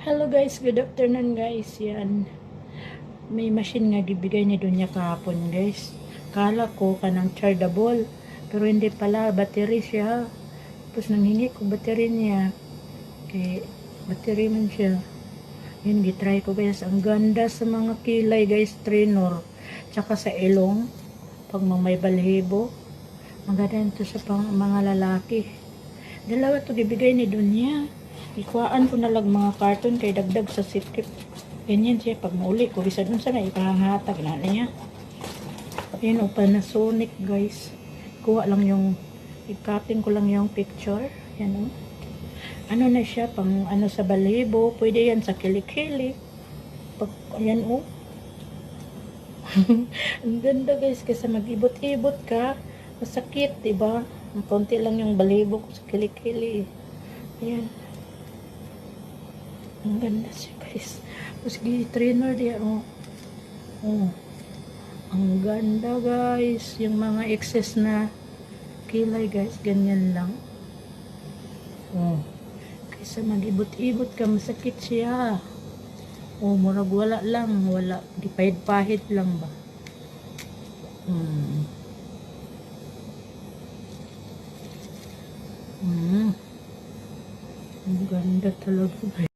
Hello guys, good afternoon guys. Yan. May machine nga gibigay ni Dunya kahapon guys. Kala ko kanang chargeable. Pero hindi pala, battery siya. Tapos nanghingi ko battery niya. Okay, battery man siya. Yun, gitry ko guys. Ang ganda sa mga kilay guys, trainer. Tsaka sa ilong. Pag may balhibo. Maganda ito sa mga lalaki. Dalawa to gibigay ni Dunya. Ikuhaan ko na lang mga karton kay dagdag sa sitip. Ganyan siya pag mauli ko. Bisa dun sana ipahangatag na niya. Ayan o, Panasonic guys. Kuha lang yung, i-cutting ko lang yung picture. Yan o. Ano na siya, pang ano sa balibo. Pwede yan sa kilikili. Ayan o. Ang ganda guys, kasi mag-ibot-ibot ka. Masakit, diba? Konti lang yung balibo ko sa kilikili. Ayan. Ang ganda siya guys. Tapos trainer diya oh. Oh. Ang ganda guys. Yung mga excess na kilay guys. Ganyan lang. Oh. Kaysa mag-ibot-ibot ka, masakit siya. Oh, murag wala lang. Wala. Di pahit-pahit lang ba? Ang ganda talaga guys.